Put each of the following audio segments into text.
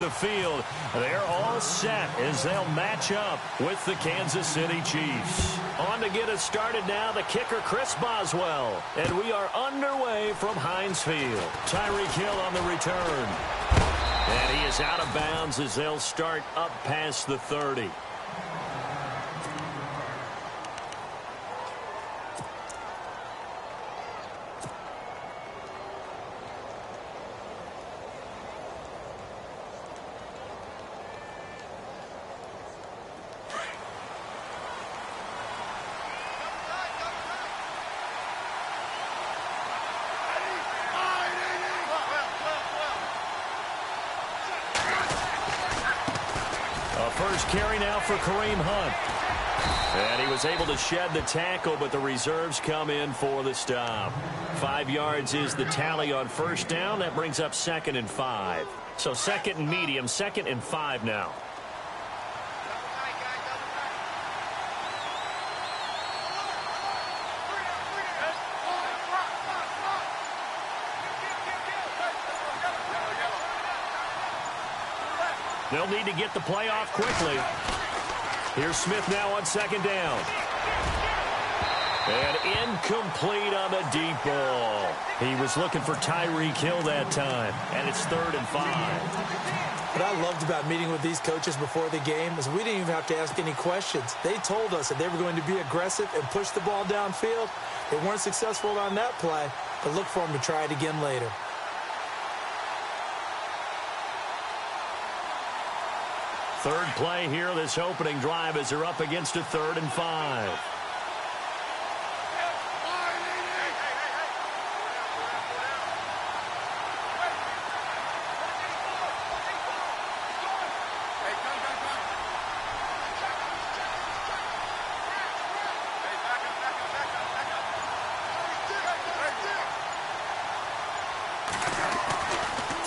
The field, they're all set as they'll match up with the Kansas City Chiefs. On to get us started now, the kicker Chris Boswell. And we are underway from Heinz Field. Tyreek Hill on the return. And he is out of bounds as they'll start up past the 30. First carry now for Kareem Hunt. And he was able to shed the tackle, but the reserves come in for the stop. 5 yards is the tally on first down. That brings up 2nd and 5. So 2nd and medium, 2nd and 5 now. They'll need to get the play off quickly. Here's Smith now on 2nd down. And incomplete on the deep ball. He was looking for Tyreek Hill that time. And it's 3rd and 5. What I loved about meeting with these coaches before the game is we didn't even have to ask any questions. They told us that they were going to be aggressive and push the ball downfield. They weren't successful on that play, but look for them to try it again later. Third play here, this opening drive, as they're up against a 3rd and 5.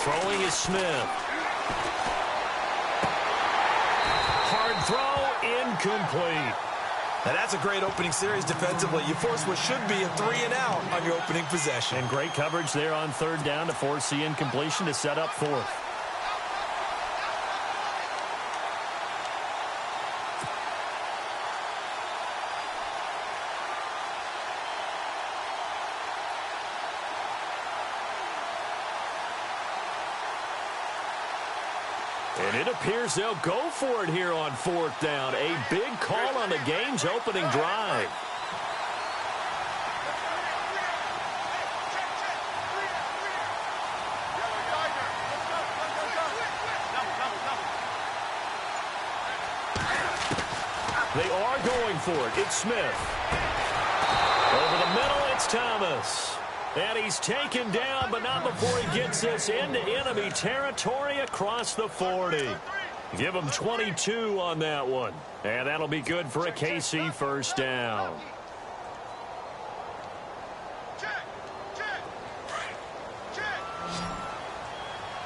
Throwing is Smith. Throw incomplete. Now that's a great opening series defensively. You force what should be a 3-and-out on your opening possession. And great coverage there on 3rd down to force the incompletion to set up 4th. And it appears they'll go for it here on 4th down. A big call on the game's opening drive. They are going for it. It's Smith. Over the middle, it's Thomas. And he's taken down, but not before he gets this into enemy territory across the 40. Give him 22 on that one. And that'll be good for a KC first down.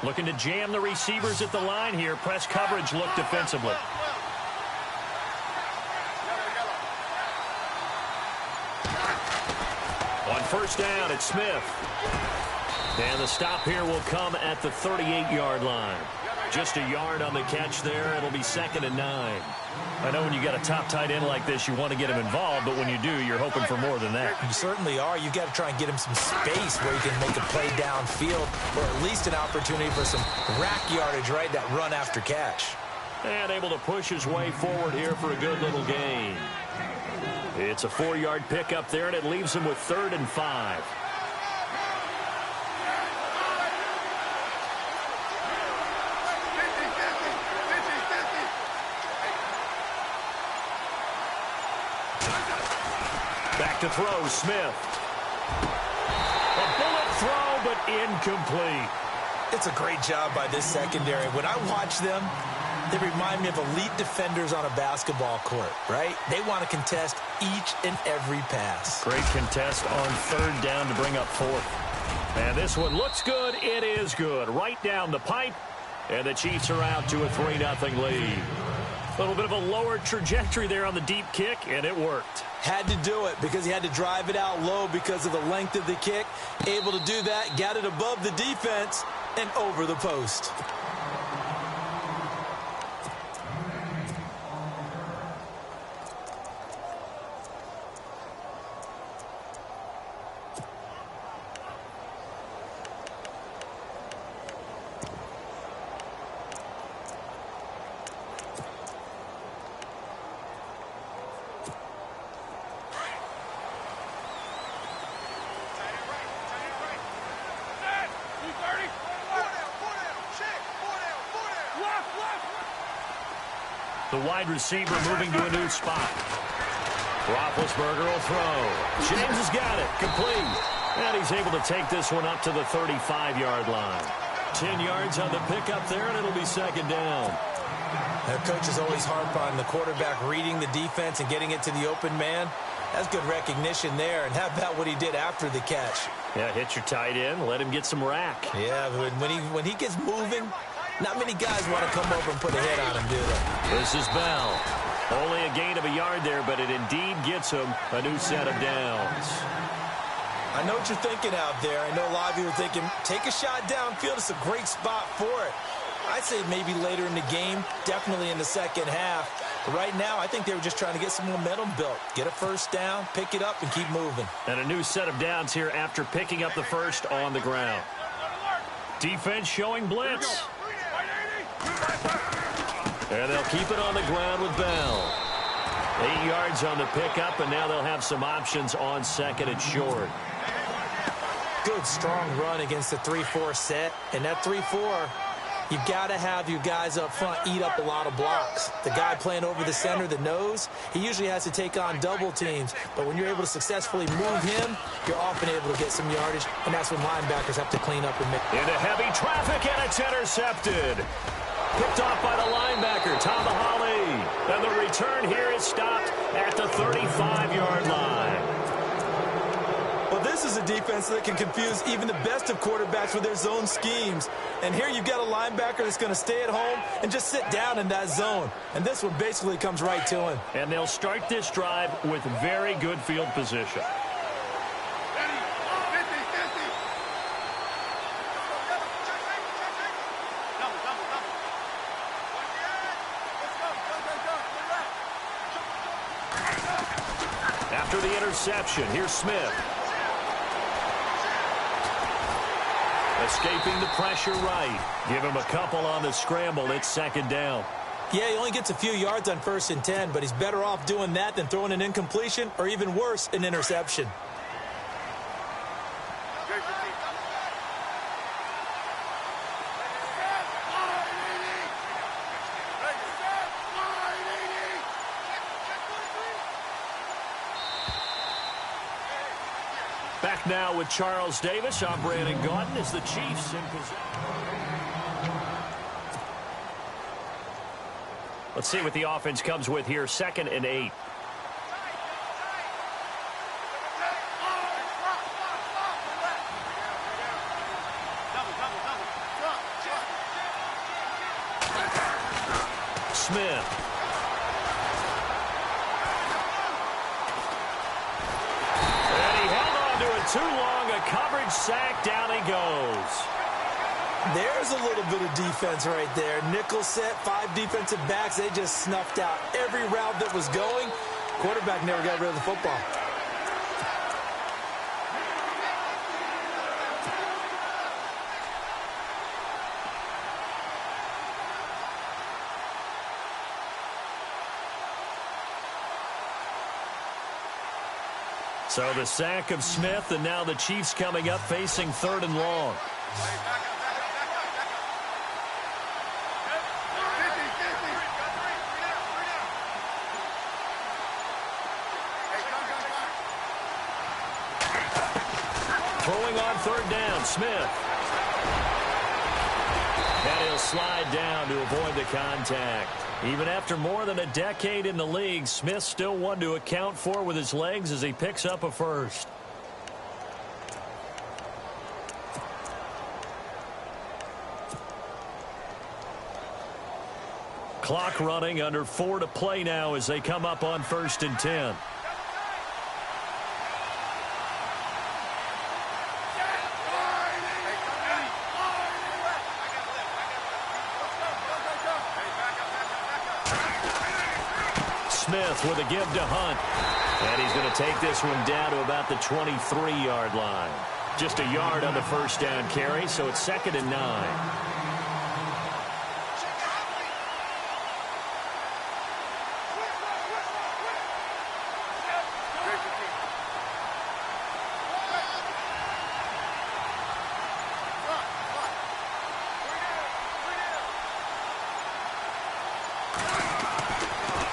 Looking to jam the receivers at the line here. Press coverage look defensively. On first down, it's Smith. And the stop here will come at the 38-yard line. Just a yard on the catch there. It'll be 2nd and 9. I know when you got a top tight end like this, you want to get him involved, but when you do, you're hoping for more than that. You certainly are. You've got to try and get him some space where he can make a play downfield, or at least an opportunity for some rack yardage, right? That run after catch. And able to push his way forward here for a good little gain. It's a 4-yard pickup there, and it leaves him with 3rd and 5. Back to throw, Smith. A bullet throw, but incomplete. It's a great job by this secondary. When I watch them, they remind me of elite defenders on a basketball court, right? They want to contest each and every pass. Great contest on 3rd down to bring up 4th. And this one looks good. It is good. Right down the pipe. And the Chiefs are out to a 3-0 lead. A little bit of a lower trajectory there on the deep kick, and it worked. Had to do it because he had to drive it out low because of the length of the kick. Able to do that, got it above the defense and over the post. The wide receiver moving to a new spot. Roethlisberger will throw. James has got it. Complete. And he's able to take this one up to the 35-yard line. 10 yards on the pickup there, and it'll be second down. The coaches always harp on the quarterback reading the defense and getting it to the open man. That's good recognition there. And how about what he did after the catch? Yeah, hit your tight end. Let him get some rack. Yeah, when he gets moving, not many guys want to come over and put a hit on him, do they? This is Bell. Only a gain of a yard there, but it indeed gets him a new set of downs. I know what you're thinking out there. I know a lot of you are thinking, take a shot downfield. It's a great spot for it. I'd say maybe later in the game, definitely in the second half. But right now, I think they were just trying to get some momentum built. Get a first down, pick it up, and keep moving. And a new set of downs here after picking up the first on the ground. Defense showing blitz. And they'll keep it on the ground with Bell. 8 yards on the pickup, and now they'll have some options on second and short. Good, strong run against the 3-4 set. And that 3-4, you've got to have your guys up front eat up a lot of blocks. The guy playing over the center, the nose, he usually has to take on double teams. But when you're able to successfully move him, you're often able to get some yardage, and that's when linebackers have to clean up and make. Into heavy traffic, and it's intercepted. Picked off by the linebacker, Tamahali. And the return here is stopped at the 35-yard line. Well, this is a defense that can confuse even the best of quarterbacks with their zone schemes. And here you've got a linebacker that's going to stay at home and just sit down in that zone. And this one basically comes right to him. And they'll start this drive with very good field position. After the interception, here's Smith. Escaping the pressure right. Give him a couple on the scramble. It's second down. Yeah, he only gets a few yards on 1st and 10, but he's better off doing that than throwing an incompletion or even worse, an interception. Back now with Charles Davis. I'm Brandon Gaudin as the Chiefs in possession. Let's see what the offense comes with here. 2nd and 8. Smith. Too long, a coverage sack, down he goes. There's a little bit of defense right there. Nickel set, 5 defensive backs. They just snuffed out every route that was going. Quarterback never got rid of the football. So the sack of Smith, and now the Chiefs coming up facing 3rd and long. Throwing on 3rd down, Smith. And he'll slide down to avoid the contact. Even after more than a decade in the league, Smith still one to account for with his legs as he picks up a first. Clock running, under 4 to play now as they come up on 1st and 10. Smith with a give to Hunt. And he's going to take this one down to about the 23-yard line. Just a yard on the first down carry, so it's 2nd and 9.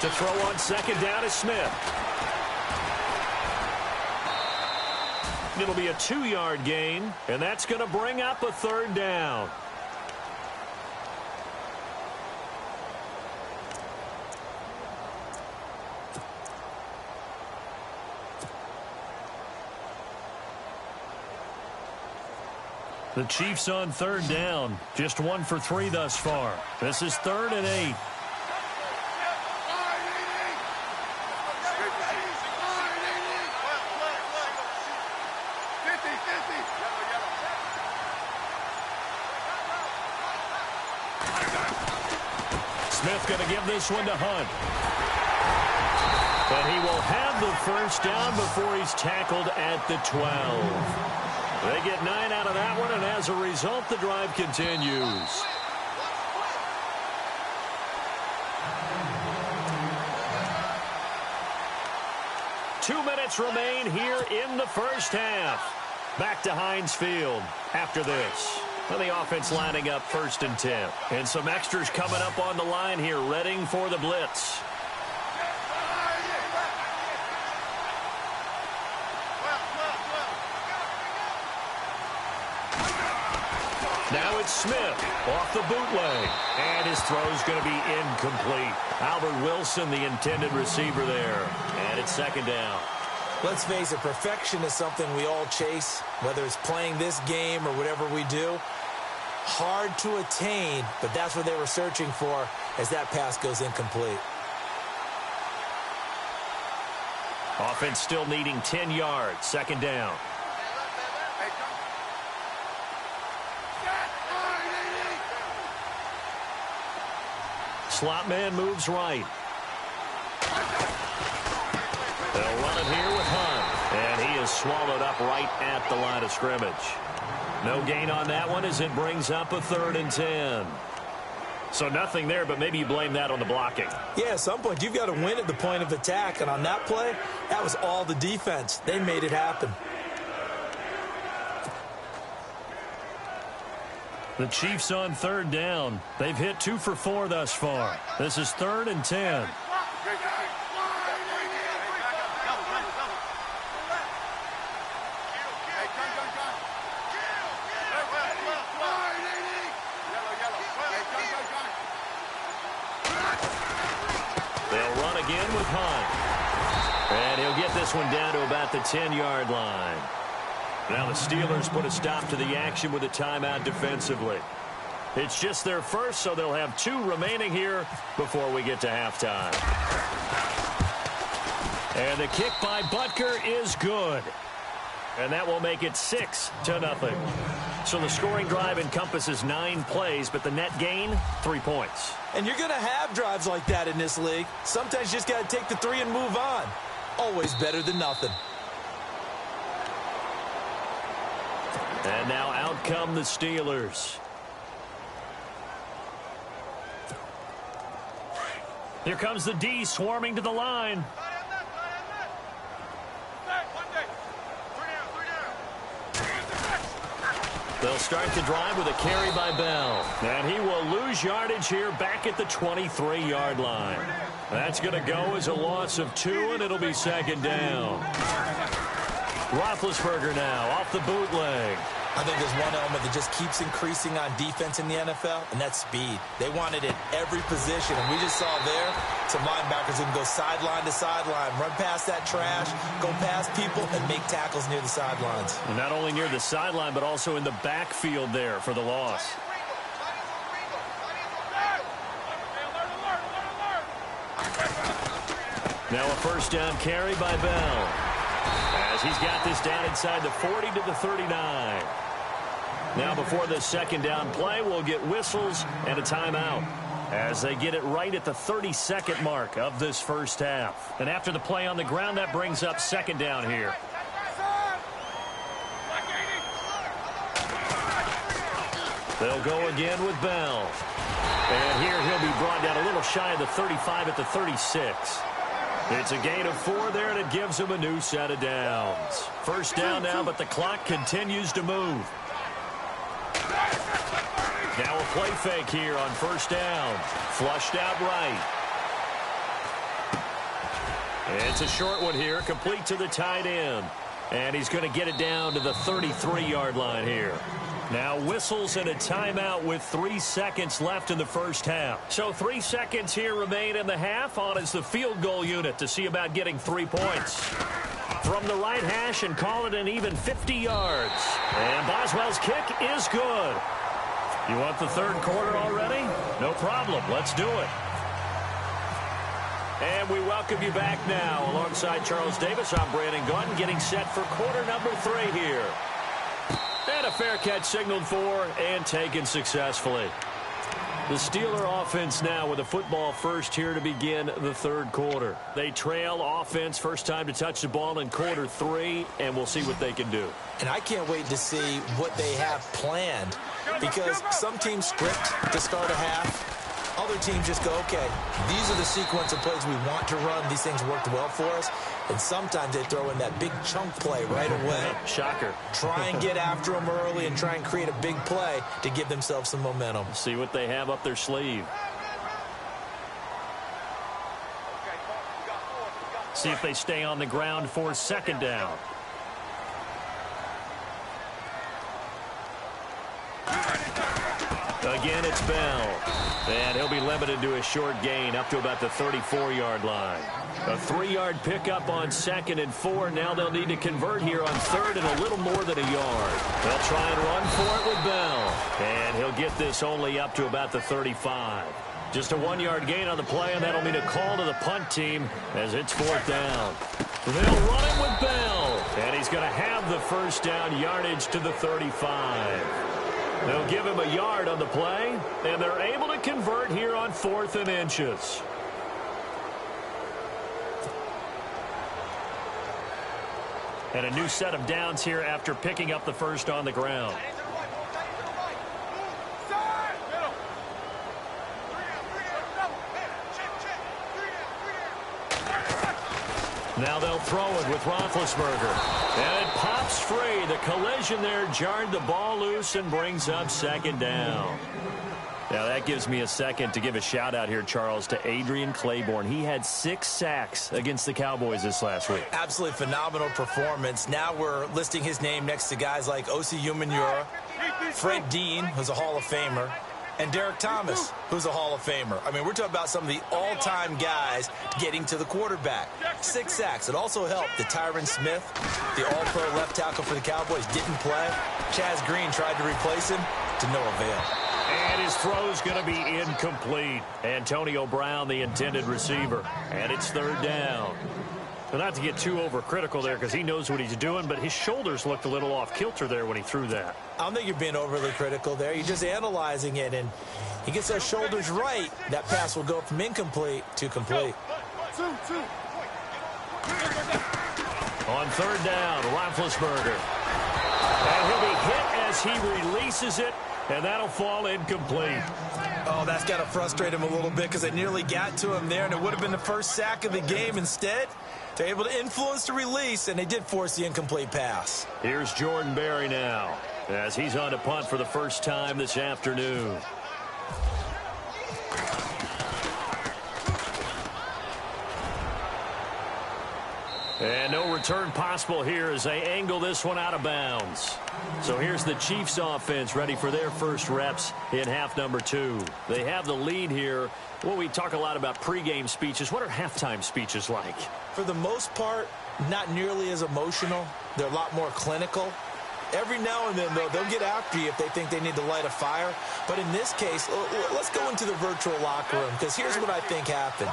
To throw on second down is Smith. It'll be a 2-yard gain, and that's going to bring up a third down. The Chiefs on third down. Just 1 for 3 thus far. This is 3rd and 8. Smith going to give this one to Hunt. And he will have the first down before he's tackled at the 12. They get 9 out of that one, and as a result, the drive continues. Two minutes remain here in the first half. Back to Heinz Field after this. Well, the offense lining up 1st and 10. And some extras coming up on the line here, readying for the blitz. Now it's Smith off the bootleg. And his throw's going to be incomplete. Albert Wilson, the intended receiver there. And it's 2nd down. Let's face it, perfection is something we all chase, whether it's playing this game or whatever we do. Hard to attain, but that's what they were searching for as that pass goes incomplete. Offense still needing 10 yards. 2nd down. Slot man moves right. They'll run it here with Hunt. And he is swallowed up right at the line of scrimmage. No gain on that one as it brings up a 3rd and 10. So nothing there, but maybe you blame that on the blocking. Yeah, at some point you've got to win at the point of attack. And on that play, that was all the defense. They made it happen. The Chiefs on 3rd down. They've hit 2 for 4 thus far. This is 3rd and 10. They'll run again with Hunt. And he'll get this one down to about the 10-yard line. Now the Steelers put a stop to the action with a timeout defensively. It's just their first, so they'll have 2 remaining here before we get to halftime. And the kick by Butker is good. And that will make it 6-0. So the scoring drive encompasses 9 plays, but the net gain, 3 points. And you're going to have drives like that in this league. Sometimes you just got to take the 3 and move on. Always better than nothing. And now out come the Steelers. Here comes the D swarming to the line. They'll start the drive with a carry by Bell. And he will lose yardage here back at the 23-yard line. That's going to go as a loss of 2, and it'll be 2nd down. Roethlisberger now off the bootleg. I think there's one element that just keeps increasing on defense in the NFL, and that's speed. They want it at every position, and we just saw there some linebackers who can go sideline to sideline, run past that trash, go past people, and make tackles near the sidelines. And not only near the sideline, but also in the backfield there for the loss. Now a 1st down carry by Bell, as he's got this down inside the 40 to the 39. Now before the 2nd down play, we'll get whistles and a timeout as they get it right at the 32nd mark of this first half. And after the play on the ground, that brings up 2nd down here. They'll go again with Bell. And here he'll be brought down a little shy of the 35 at the 36. It's a gain of 4 there, and it gives him a new set of downs. 1st down now, but the clock continues to move. Now a play fake here on 1st down. Flushed out right. It's a short one here, complete to the tight end. And he's going to get it down to the 33-yard line here. Now whistles and a timeout with 3 seconds left in the first half. So 3 seconds here remain in the half. On is the field goal unit to see about getting 3 points. From the right hash and call it an even 50 yards. And Boswell's kick is good. You want the third quarter already? No problem. Let's do it. And we welcome you back now. Alongside Charles Davis, I'm Brandon Gunn, getting set for quarter number 3 here. And a fair catch signaled for and taken successfully. The Steeler offense now with a football first here to begin the third quarter. They trail offense, first time to touch the ball in quarter 3, and we'll see what they can do. And I can't wait to see what they have planned, because some teams script to start a half. Other teams just go, okay, these are the sequence of plays we want to run. These things worked well for us. And sometimes they throw in that big chunk play right away. Shocker. Try and get after them early and try and create a big play to give themselves some momentum. See what they have up their sleeve. See if they stay on the ground for second down. Again, it's Bell. And he'll be limited to a short gain up to about the 34-yard line. A 3-yard pickup on 2nd and 4. Now they'll need to convert here on 3rd and a little more than a yard. They'll try and run for it with Bell. And he'll get this only up to about the 35. Just a 1-yard gain on the play, and that'll mean a call to the punt team as it's 4th down. They'll run it with Bell. And he's going to have the first down yardage to the 35. They'll give him a yard on the play, and they're able to convert here on 4th and inches. And a new set of downs here after picking up the first on the ground. Now they'll throw it with Roethlisberger. And it pops free. The collision there jarred the ball loose and brings up second down. Now that gives me a second to give a shout out here, Charles, to Adrian Claiborne. He had 6 sacks against the Cowboys this last week. Absolutely phenomenal performance. Now we're listing his name next to guys like Osi Umenyiora, Fred Dean, who's a Hall of Famer, and Derek Thomas, who's a Hall of Famer. I mean, we're talking about some of the all-time guys getting to the quarterback. 6 sacks. It also helped that Tyron Smith, the all-pro left tackle for the Cowboys, didn't play. Chaz Green tried to replace him to no avail. And his throw's going to be incomplete. Antonio Brown, the intended receiver. And it's 3rd down. But not to get too overcritical there because he knows what he's doing, but his shoulders looked a little off kilter there when he threw that. I don't think you're being overly critical there. You're just analyzing it, and he gets those shoulders right. That pass will go from incomplete to complete. On 3rd down, Roethlisberger. And he'll be hit as he releases it, and that'll fall incomplete. Oh, that's got to frustrate him a little bit because they nearly got to him there, and it would have been the first sack of the game. Instead, they're able to influence the release, and they did force the incomplete pass. Here's Jordan Berry now as he's on to punt for the first time this afternoon. And no return possible here as they angle this one out of bounds. So here's the Chiefs offense ready for their first reps in half number 2. They have the lead here. Well, we talk a lot about pregame speeches. What are halftime speeches like? For the most part, not nearly as emotional. They're a lot more clinical. Every now and then, though, they'll get after you if they think they need to light a fire. But in this case, let's go into the virtual locker room, because here's what I think happened.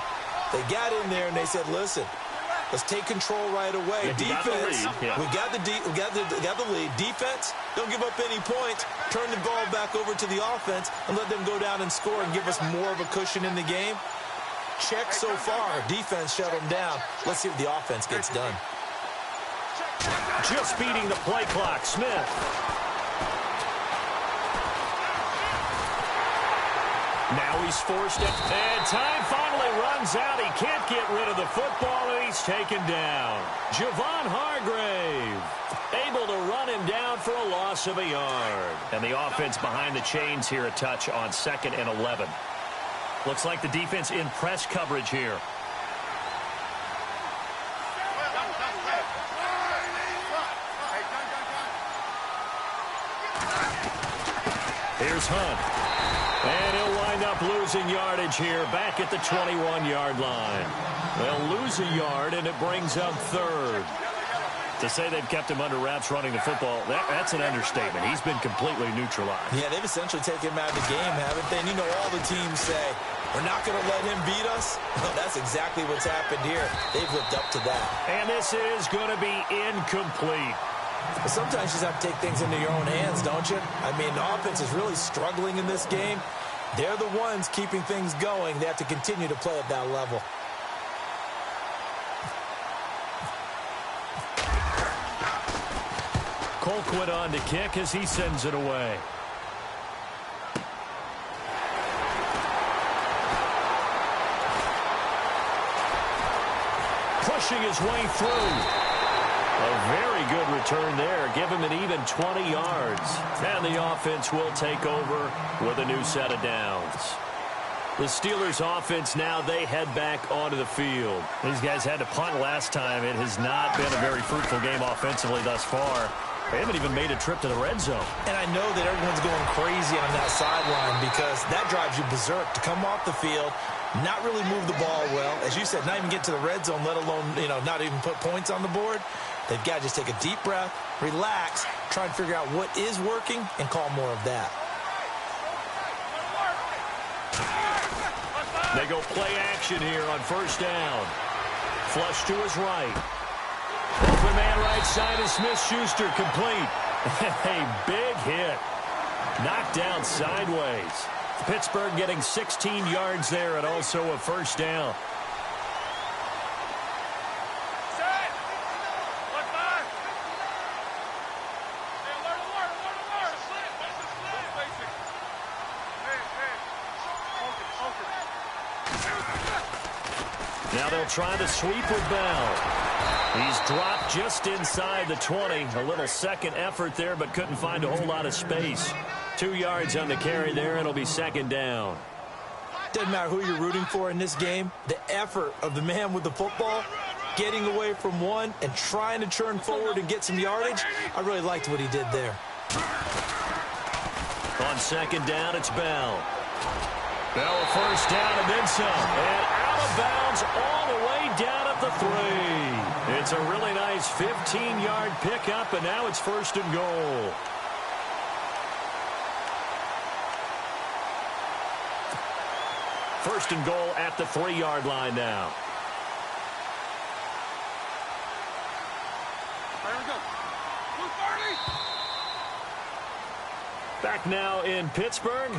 They got in there and they said, listen, let's take control right away. Defense, we got the lead. Defense, don't give up any points. Turn the ball back over to the offense and let them go down and score and give us more of a cushion in the game. Check so far. Defense shut them down. Let's see what the offense gets done. Just beating the play clock, Smith. Now he's forced it, and time finally runs out. He can't get rid of the football, and he's taken down. Javon Hargrave able to run him down for a loss of a yard. And the offense behind the chains here, a touch on 2nd and 11. Looks like the defense in press coverage here. is Hunt. And he'll wind up losing yardage here back at the 21-yard line. They'll lose a yard, and it brings up third. To say they've kept him under wraps running the football, that's an understatement. He's been completely neutralized. Yeah, they've essentially taken him out of the game, haven't they? And you know all the teams say, we're not going to let him beat us. Well, that's exactly what's happened here. They've lived up to that. And this is going to be incomplete. But sometimes you just have to take things into your own hands, don't you? I mean, the offense is really struggling in this game. They're the ones keeping things going. They have to continue to play at that level. Colquitt on to kick as he sends it away. Pushing his way through. A very good return there. Give him an even 20 yards. And the offense will take over with a new set of downs. The Steelers offense now, they head back onto the field. These guys had to punt last time. It has not been a very fruitful game offensively thus far. They haven't even made a trip to the red zone. And I know that everyone's going crazy on that sideline because that drives you berserk to come off the field, not really move the ball well. As you said, not even get to the red zone, let alone, not even put points on the board. They've got to just take a deep breath, relax, try and figure out what is working, and call more of that. They go play action here on first down. Flush to his right. Open man right side is Smith-Schuster, complete. A big hit. Knocked down sideways. Pittsburgh getting 16 yards there and also a first down. Now they'll try the sweep with Bell. He's dropped just inside the 20. A little second effort there, but couldn't find a whole lot of space. 2 yards on the carry there. It'll be second down. Doesn't matter who you're rooting for in this game. The effort of the man with the football, getting away from one and trying to turn forward and get some yardage, I really liked what he did there. On second down, it's Bell. Bell a first down and then some. And out of bounds all the way down at the 3. It's a really nice 15-yard pickup, and now it's first and goal. First and goal at the 3-yard line now. There we go. 230. Back now in Pittsburgh.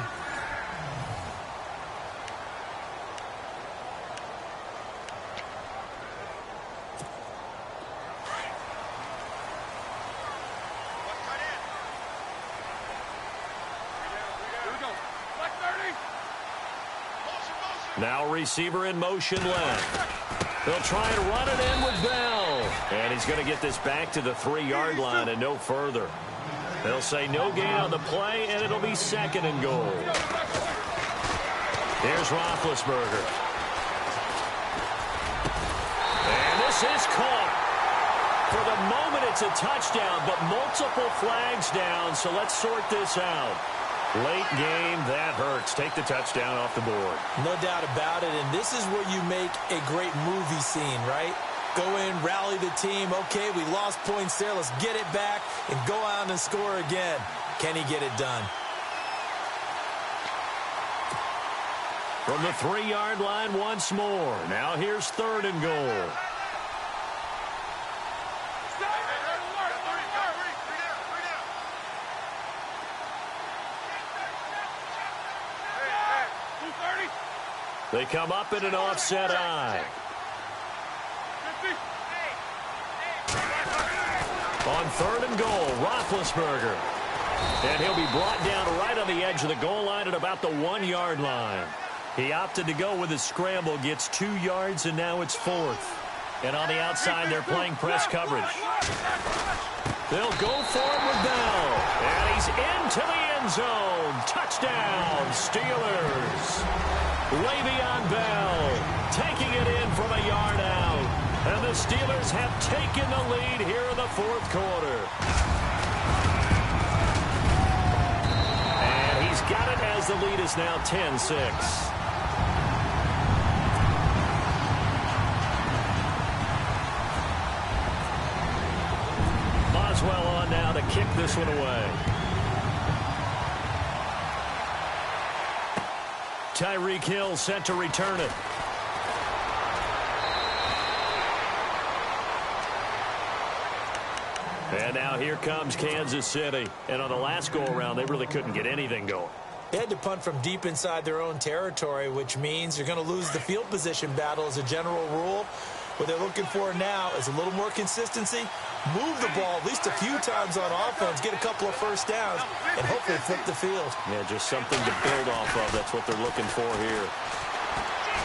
Now receiver in motion left. They'll try and run it in with Bell. And he's going to get this back to the 3-yard line and no further. They'll say no gain on the play, and it'll be second and goal. Here's Roethlisberger. And this is caught. For the moment, it's a touchdown, but multiple flags down, so let's sort this out. Late game, that hurts. Take the touchdown off the board. No doubt about it, and this is where you make a great movie scene, right? Go in, rally the team. Okay, we lost points there. Let's get it back and go out and score again. Can he get it done? From the 3-yard line once more. Now here's third and goal. They come up in an offset eye. On third and goal, Roethlisberger. And he'll be brought down right on the edge of the goal line at about the 1-yard line. He opted to go with his scramble, gets 2 yards, and now it's fourth. And on the outside, they're playing press coverage. They'll go for it with Bell. And he's into the end zone. Touchdown, Steelers. Le'Veon Bell taking it in from a yard out. And the Steelers have taken the lead here in the fourth quarter. And he's got it as the lead is now 10-6. Boswell on now to kick this one away. Tyreek Hill set to return it. And now here comes Kansas City. And on the last go-around, they really couldn't get anything going. They had to punt from deep inside their own territory, which means you're going to lose the field position battle as a general rule. What they're looking for now is a little more consistency, move the ball at least a few times on offense, get a couple of first downs, and hopefully flip the field. Yeah, just something to build off of. That's what they're looking for here.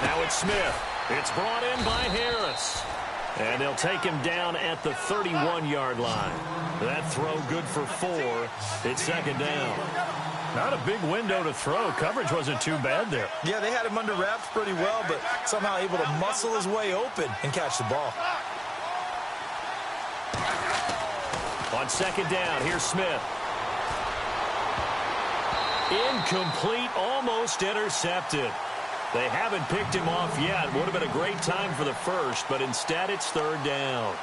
Now it's Smith. It's brought in by Harris. And they'll take him down at the 31-yard line. That throw good for 4. It's second down. Not a big window to throw. Coverage wasn't too bad there. Yeah, they had him under wraps pretty well, but somehow able to muscle his way open and catch the ball. On second down, here's Smith. Incomplete, almost intercepted. They haven't picked him off yet. Would have been a great time for the first, but instead it's third down.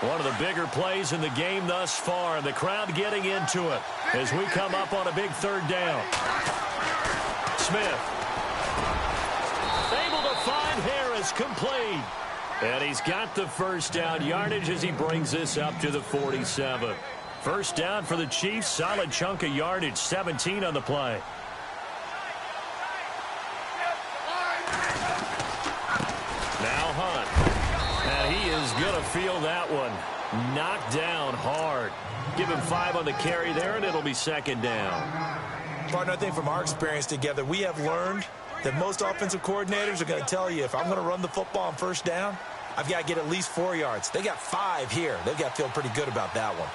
One of the bigger plays in the game thus far, and the crowd getting into it as we come up on a big third down. Smith. Able to find Harris, complete. And he's got the first down yardage as he brings this up to the 47. First down for the Chiefs, solid chunk of yardage, 17 on the play. Now Hunt. And he is going to feel that one. Knocked down hard. Give him 5 on the carry there, and it'll be second down. Partner, I think from our experience together, we have learned that most offensive coordinators are going to tell you, if I'm going to run the football on first down, I've got to get at least 4 yards. They got 5 here. They've got to feel pretty good about that one.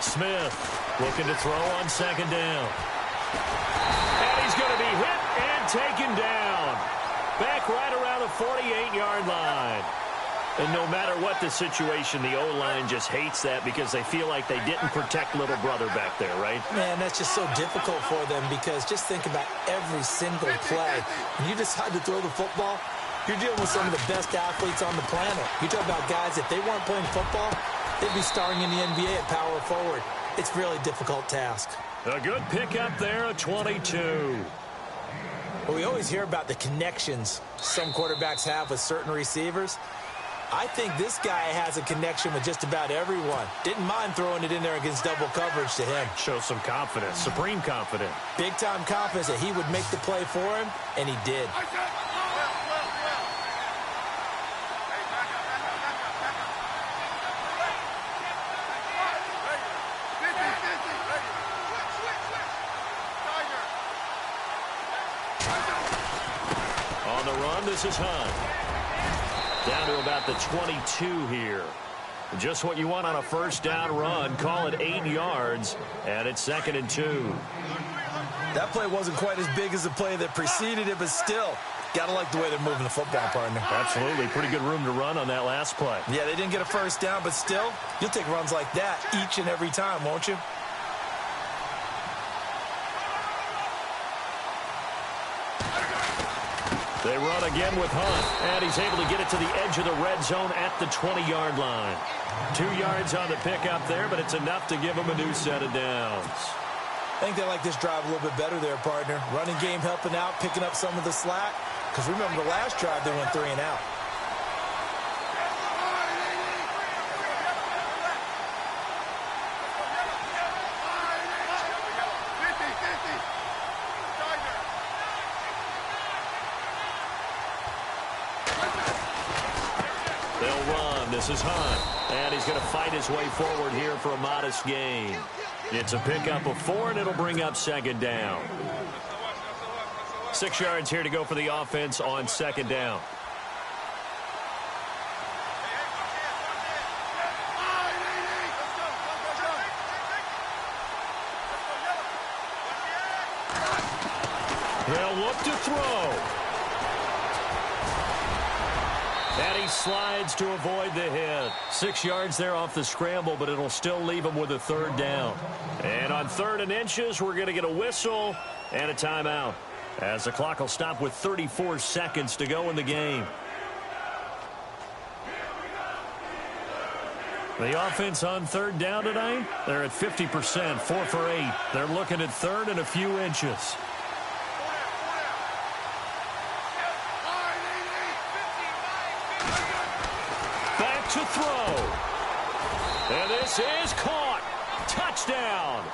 Smith looking to throw on second down. And he's going to be hit and taken down. Back right around the 48-yard line. And no matter what the situation, the O-line just hates that because they feel like they didn't protect little brother back there, right? Man, that's just so difficult for them because just think about every single play. When you decide to throw the football, you're dealing with some of the best athletes on the planet. You talk about guys, if they weren't playing football, they'd be starring in the NBA at power forward. It's a really difficult task. A good pickup there at 22. Well, we always hear about the connections some quarterbacks have with certain receivers. I think this guy has a connection with just about everyone. Didn't mind throwing it in there against double coverage to him. Shows some confidence, supreme confidence. Big-time confidence that he would make the play for him, and he did. On the run, this is Hunt. Down to about the 22 here. Just what you want on a first down run. Call it 8 yards, and it's second and 2. That play wasn't quite as big as the play that preceded it, but still, got to like the way they're moving the football, partner. Absolutely. Pretty good room to run on that last play. Yeah, they didn't get a first down, but still, you'll take runs like that each and every time, won't you? They run again with Hunt, and he's able to get it to the edge of the red zone at the 20-yard line. 2 yards on the pickup there, but it's enough to give them a new set of downs. I think they like this drive a little bit better there, partner. Running game helping out, picking up some of the slack. Because remember, the last drive, they went 3 and out. They'll run. This is Hunt. And he's going to fight his way forward here for a modest gain. It's a pickup of 4, and it'll bring up second down. 6 yards here to go for the offense on second down. They'll look to throw. And he slides to avoid the hit. 6 yards there off the scramble, but it'll still leave him with a third down. And on 3rd and inches, we're going to get a whistle and a timeout, as the clock will stop with 34 seconds to go in the game. The offense on 3rd down tonight, they're at 50%, 4 for 8. They're looking at 3rd and a few inches. Back to throw. And this is caught. Touchdown.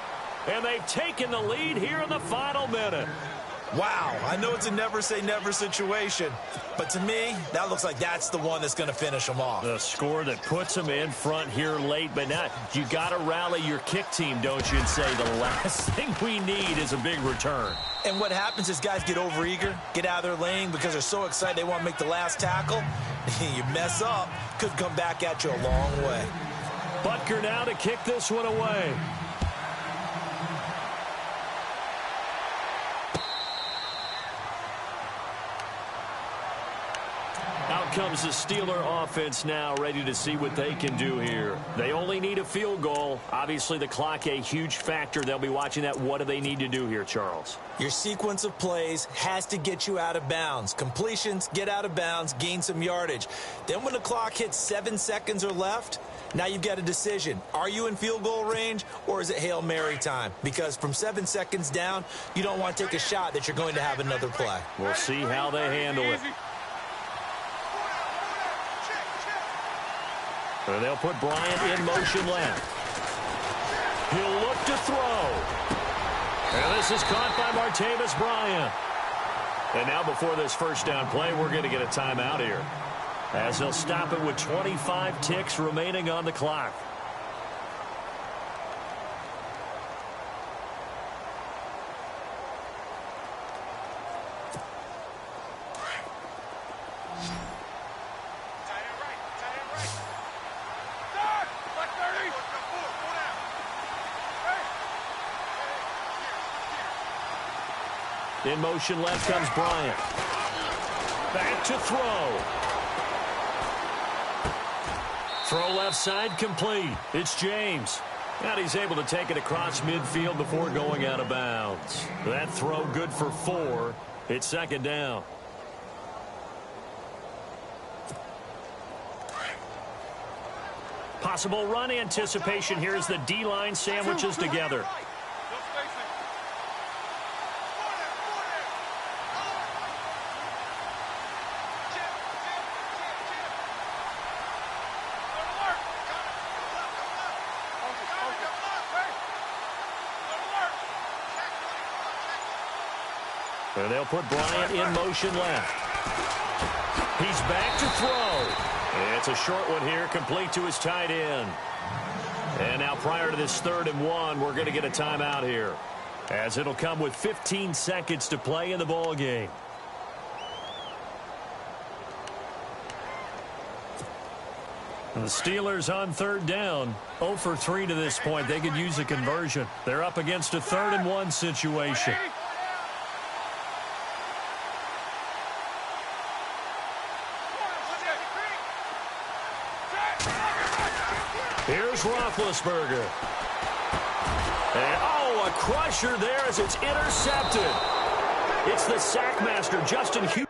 And they've taken the lead here in the final minute. Wow, I know it's a never-say-never situation, but to me, that looks like that's the one that's going to finish them off. The score that puts them in front here late, but now you got to rally your kick team, don't you, and say the last thing we need is a big return. And what happens is guys get overeager, get out of their lane because they're so excited they want to make the last tackle. You mess up, could come back at you a long way. Butker now to kick this one away. Out comes the Steeler offense now, ready to see what they can do here. They only need a field goal. Obviously, the clock a huge factor. They'll be watching that. What do they need to do here, Charles? Your sequence of plays has to get you out of bounds. Completions, get out of bounds, gain some yardage. Then when the clock hits 7 seconds or left, now you've got a decision. Are you in field goal range, or is it Hail Mary time? Because from 7 seconds down, you don't want to take a shot that you're going to have another play. We'll see how they handle it. And they'll put Bryant in motion left. He'll look to throw. And this is caught by Martavis Bryant. And now before this first down play, we're going to get a timeout here, as they'll stop it with 25 ticks remaining on the clock. In motion left comes Bryant. Back to throw. Throw left side complete. It's James. And he's able to take it across midfield before going out of bounds. That throw good for 4. It's 2nd down. Possible run anticipation here as the D-line sandwiches together. And they'll put Bryant in motion left. He's back to throw. It's a short one here, complete to his tight end. And now prior to this 3rd and 1, we're going to get a timeout here, as it'll come with 15 seconds to play in the ball game. And the Steelers on 3rd down, 0 for 3 to this point. They could use a conversion. They're up against a 3rd and 1 situation. Here's Roethlisberger. And, oh, a crusher there as it's intercepted. It's the sackmaster, Justin Hughes.